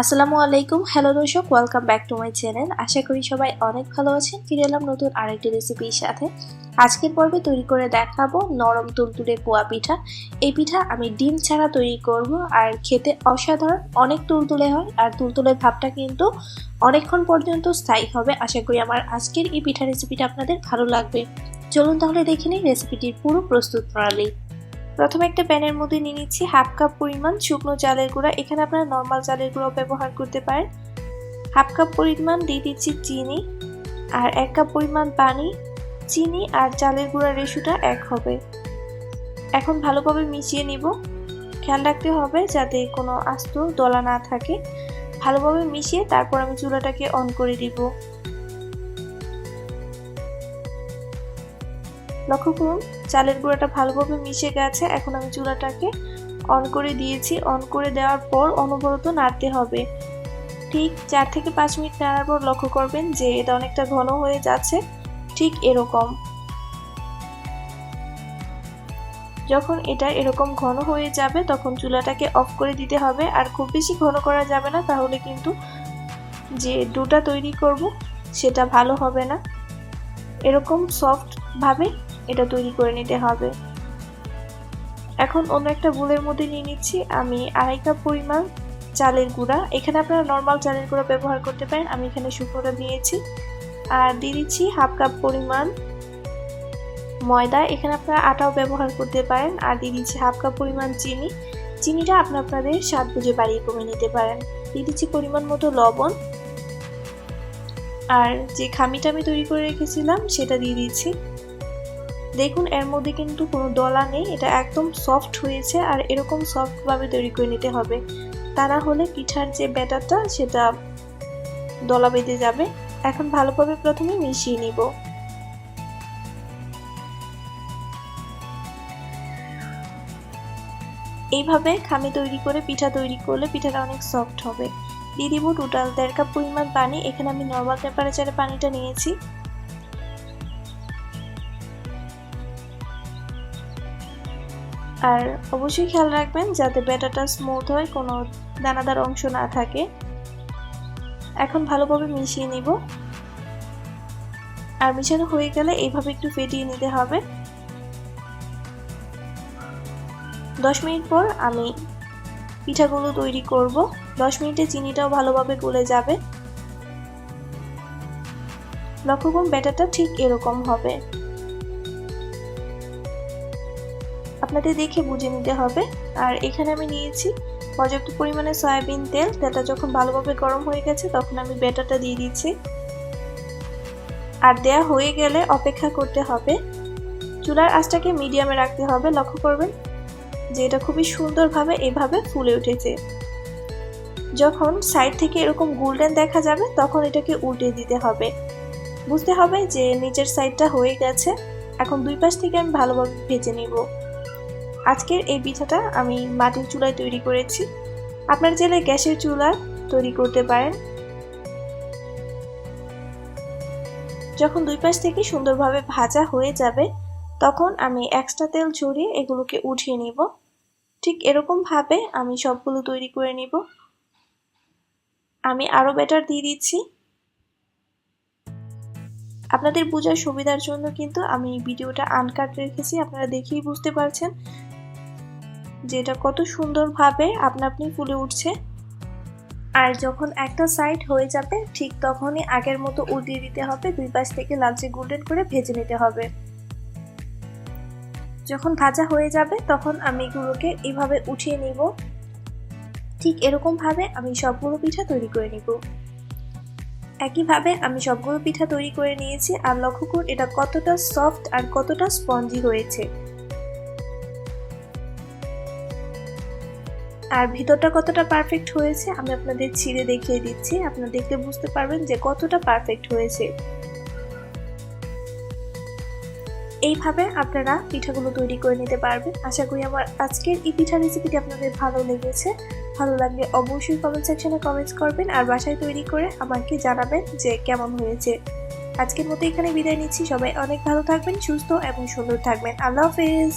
আসসালামু আলাইকুম। হ্যালো দর্শক, welcome back to my channel. আশা করি সবাই অনেক ভালো আছেন। ফিরে এলাম নতুন আরেকটি রেসিপির সাথে। আজকের পর্বে তৈরি করে দেখাবো নরম তুলতুলে পোয়া পিঠা। এই পিঠা আমি ডিম ছাড়া তৈরি করব, আর খেতে অসাধারণ, অনেক তুলতুলে হয়, আর তুলতুলে ভাবটা কিন্তু অনেকক্ষণ পর্যন্ত স্থায়ী হবে। আশা করি আমার আজকের এই পিঠা রেসিপিটা আপনাদের ভালো লাগবে। চলুন তাহলে দেখে নিই রেসিপিটির পুরো প্রস্তুত প্রণালী। প্রথমে একটা প্যানের মধ্যে নিয়ে নিচ্ছি হাফ কাপ পরিমাণ শুকনো চালের গুঁড়া। এখানে আপনারা নর্মাল চালের গুঁড়ো ব্যবহার করতে পারেন। হাফ কাপ পরিমাণ দিয়ে দিচ্ছি চিনি, আর 1 কাপ পরিমাণ পানি। চিনি আর চালের গুঁড়ার রেশিওটা এক হবে। এখন ভালোভাবে মিশিয়ে নিব। খেয়াল রাখতে হবে যাতে কোনো আস্ত দলা না থাকে। ভালোভাবে মিশিয়ে তারপর আমি চুলাটাকে অন করে দিব। লক্ষ্য করুন চালের গুঁড়াটা ভালোভাবে মিশে গেছে। এখন আমি চুলাটাকে অন করে দিয়েছি। অন করে দেওয়ার পর অনবরত নাড়তে হবে। ঠিক 4 থেকে 5 মিনিট নাড়ার পর লক্ষ্য করবেন যে এটা অনেকটা ঘন হয়ে যাচ্ছে। ঠিক এরকম। যখন এটা এরকম ঘন হয়ে যাবে তখন চুলাটাকে অফ করে দিতে হবে। আর খুব বেশি ঘন করা যাবে না, তাহলে কিন্তু যে ডোটা তৈরি করব সেটা ভালো হবে না। এরকম সফট ভাবে এটা তৈরি করে নিতে হবে। এখন অন্য একটা বোলের মধ্যে নিয়ে নিচ্ছি আমি 2.5 কাপ পরিমাণ চালের গুঁড়া। এখানে আপনারা নর্মাল চালের গুঁড়া ব্যবহার করতে পারেন, আমি এখানে শুকনোটা দিয়েছি। আর দিয়ে দিচ্ছি হাফ কাপ পরিমাণ ময়দা। এখানে আপনারা আটাও ব্যবহার করতে পারেন। আর দিয়ে দিচ্ছি হাফ কাপ পরিমাণ চিনি। চিনিটা আপনাদের স্বাদ বুঝে বাড়িয়ে কমিয়ে নিতে পারেন। দিয়ে দিচ্ছি পরিমাণ মতো লবণ। আর যে খামিটা আমি তৈরি করে রেখেছিলাম সেটা দিয়ে দিচ্ছি। দেখুন এর মধ্যে কিন্তু কোনো দলা নেই, এটা একদম সফট হয়েছে। আর এরকম সফট ভাবে তৈরি করে নিতে হবে, তা না হলে পিঠার যে ব্যাটারটা সেটা দলা বেঁধে যাবে। এখন ভালোভাবে প্রথমে মিশিয়ে নিব। এইভাবে খামি তৈরি করে পিঠা তৈরি করলে পিঠাটা অনেক সফট হবে। দিয়ে দিব টোটাল 1.5 কাপ পরিমাণ পানি। এখানে আমি নরমাল টেম্পারেচারে পানিটা নিয়েছি। আর অবশ্যই খেয়াল রাখবেন যাতে ব্যাটারটা স্মুথ হয়, কোনো দানাদার অংশ না থাকে। এখন ভালোভাবে মিশিয়ে নিব। আর মিশানো হয়ে গেলে এইভাবে একটু ফেটিয়ে নিতে হবে। 10 মিনিট পর আমি পিঠাগুলো তৈরি করব। 10 মিনিটে চিনিটাও ভালোভাবে গলে যাবে। লক্ষ্য করুন ব্যাটারটা ঠিক এরকম হবে। আপনাদের দেখে বুঝে নিতে হবে। আর এখানে আমি নিয়েছি পর্যাপ্ত পরিমাণে সয়াবিন তেল। তেলটা যখন ভালোভাবে গরম হয়ে গেছে তখন আমি ব্যাটারটা দিয়ে দিচ্ছি। আর দেয়া হয়ে গেলে অপেক্ষা করতে হবে। চুলার আঁচটাকে মিডিয়ামে রাখতে হবে। লক্ষ্য করবেন যে এটা খুবই সুন্দরভাবে এভাবে ফুলে উঠেছে। যখন সাইড থেকে এরকম গোল্ডেন দেখা যাবে তখন এটাকে উল্টে দিতে হবে। বুঝতে হবে যে নিচের সাইডটা হয়ে গেছে। এখন দুই পাশ থেকে আমি ভালোভাবে ভেজে নিব। আজকের এই পিঠাটা আমি মাটির চুলায় তৈরি করেছি। আপনার চাইলে গ্যাসের চুলায় তৈরি করতে পারেন। যখন দুই পাশ থেকে সুন্দরভাবে ভাজা হয়ে যাবে তখন আমি এক্সট্রা তেল ঝরিয়ে এগুলোকে উঠিয়ে নিব। ঠিক এরকম ভাবে আমি সবগুলো তৈরি করে নিব। আমি আরো ব্যাটার দিয়ে দিচ্ছি। আপনাদের বোঝার সুবিধার জন্য কিন্তু আমি ভিডিওটা আনকাট রেখেছি। আপনারা দেখেই বুঝতে পারছেন যে এটা কত সুন্দরভাবে আপনা আপনি ফুলে উঠছে। আর যখন একটা সাইড হয়ে যাবে ঠিক তখনই আগের মতো উল্টিয়ে দিতে হবে। দুই পাশ থেকে লালচে গোল্ডেন করে ভেজে নিতে হবে। যখন ভাজা হয়ে যাবে তখন আমি এগুলোকে এইভাবে উঠিয়ে নিব। ঠিক এরকম ভাবে আমি সবগুলো পিঠা তৈরি করে নিব। একইভাবে আমি সবগুলো পিঠা তৈরি করে নিয়েছি। আর লক্ষ্য করুন এটা কতটা সফট আর কতটা স্পঞ্জি হয়েছে। আর ভিতরটা কতটা পারফেক্ট হয়েছে আমি আপনাদের ছিঁড়ে দেখিয়ে দিচ্ছি। আপনারা দেখলে বুঝতে পারবেন যে কতটা পারফেক্ট হয়েছে। এইভাবে আপনারা পিঠাগুলো তৈরি করে নিতে পারবেন। আশা করি আমার আজকের এই পিঠা রেসিপিটি আপনাদের ভালো লেগেছে। ভালো লাগলে অবশ্যই কমেন্ট সেকশনে কমেন্টস করবেন আর বাসায় তৈরি করে আমাকে জানাবেন যে কেমন হয়েছে। আজকের মতো এখানে বিদায় নিচ্ছি। সবাই অনেক ভালো থাকবেন, সুস্থ এবং সুন্দর থাকবেন। আল্লাহ হাফেজ।